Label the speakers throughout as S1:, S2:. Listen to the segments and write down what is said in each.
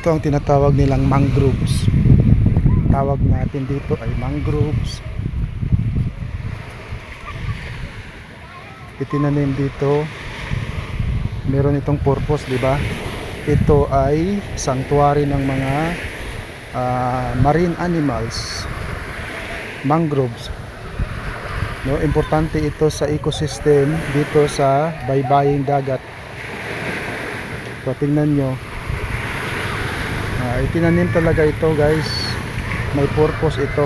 S1: Ito ang tinatawag nilang mangroves. Tawag natin dito ay mangroves. Itinanim dito. Meron itong purpose, di ba? Ito ay sanctuary ng mga marine animals. Mangroves. No, importante ito sa ecosystem dito sa baybaying dagat. So tingnan nyo, itinanim talaga ito, guys. May purpose ito.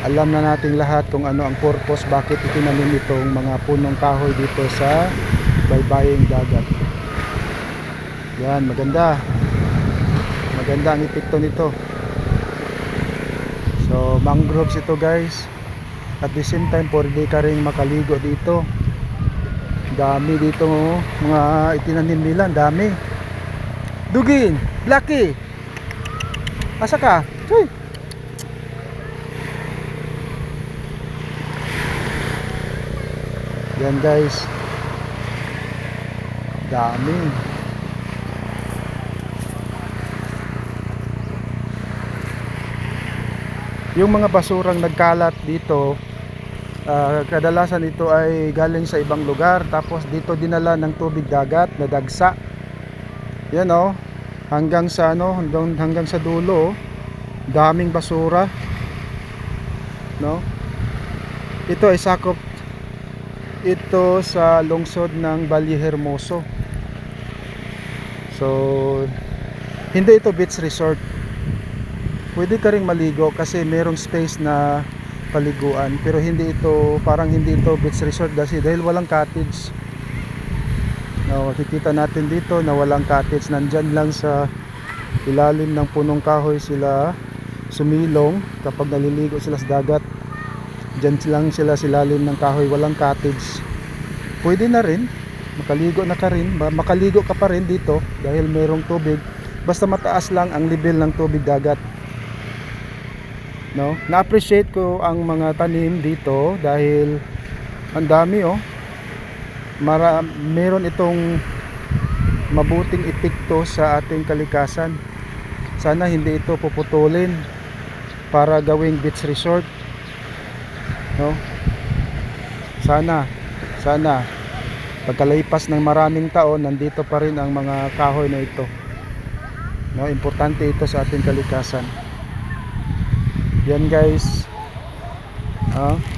S1: Alam na nating lahat kung ano ang purpose, bakit itinanim itong mga punong kahoy dito sa baybaying dagat. Yan, maganda. Maganda ang epekto nito. So mangroves ito, guys. At the same time, pwede ka rin makaligo dito. Dami dito, mga itinanim nila, dami. Dugin, Blackie, asa ka? Uy. Yan, guys, dami. Yung mga basurang nagkalat dito, kadalasan ito ay galing sa ibang lugar, tapos dito dinala ng tubig dagat na dagsa. Yan, oh, hanggang sa hanggang sa dulo, oh. Daming basura, no? Ito ay sakop ito sa lungsod ng Vallehermoso. So hindi ito beach resort. Pwede ka ring maligo kasi merong space na paliguan, pero hindi ito, parang hindi ito beach resort dahil walang cottage. No, makikita natin dito na walang cottage. Nandyan lang sa ilalim ng punong kahoy sila sumilong kapag naliligo sila sa dagat. Diyan lang sila sa ilalim ng kahoy, walang cottage. Pwede na rin, makaligo na ka rin, makaligo ka pa rin dito dahil merong tubig, basta mataas lang ang level ng tubig dagat. No, na-appreciate ko ang mga tanim dito dahil ang dami, oh. Meron itong mabuting epekto sa ating kalikasan. Sana hindi ito puputulin para gawing beach resort, no? Sana pagkalipas ng maraming taon, nandito pa rin ang mga kahoy na ito, no? Importante ito sa ating kalikasan. Yan, guys,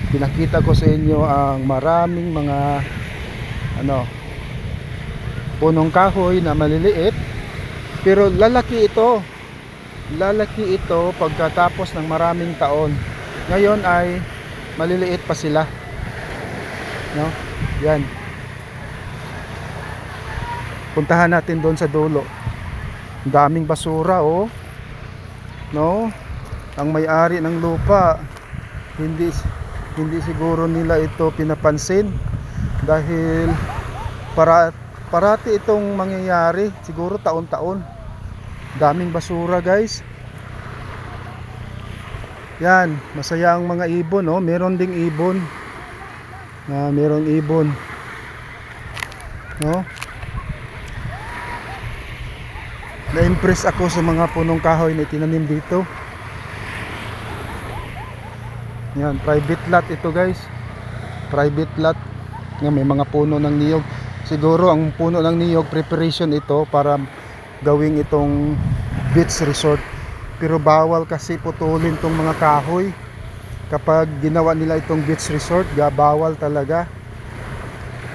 S1: pinakita ko sa inyo ang maraming mga punong kahoy na maliliit, pero lalaki ito pagkatapos ng maraming taon. Ngayon ay maliliit pa sila, no? Yan, puntahan natin doon sa dulo. Daming basura, oh, no? Ang may-ari ng lupa, hindi siguro nila ito pinapansin dahil parati itong mangyayari, siguro taon-taon. Daming basura, guys. Yan, masaya ang mga ibon, oh. Meron ding ibon. Meron ibon, no? Na-impress ako sa mga punong kahoy na itinanim dito. Yan, private lot ito, guys. Private lot. Yan, may mga puno ng niyog. Siguro ang puno ng niyog, preparation ito para gawing itong beach resort. Pero bawal kasi putulin tong mga kahoy. Kapag ginawa nila itong beach resort, bawal talaga,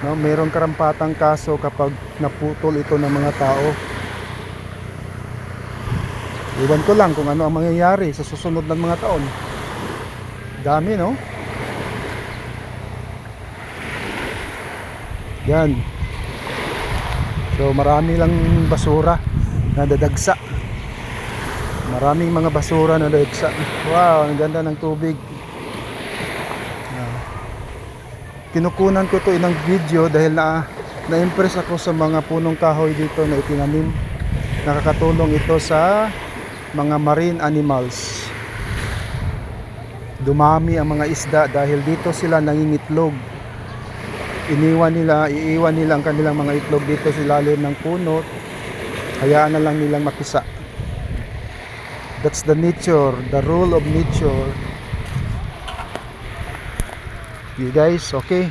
S1: no? Mayroong karampatang kaso kapag naputol ito ng mga tao. Iwan ko lang kung ano ang mangyayari sa susunod ng mga taon. Dami, no? Yan. So marami lang basura na dadagsa. Maraming mga basura na dadagsa. Wow, ang ganda ng tubig. Kinukunan ko to ng video dahil na-impress ako sa mga punong kahoy dito na itinanim. Nakakatulong ito sa mga marine animals. Dumami ang mga isda dahil dito sila nangingitlog. Iiwan nila ang kanilang mga itlog dito sa ilalim ng puno. Hayaan na lang nilang makisa. That's the nature, the rule of nature. You guys, okay?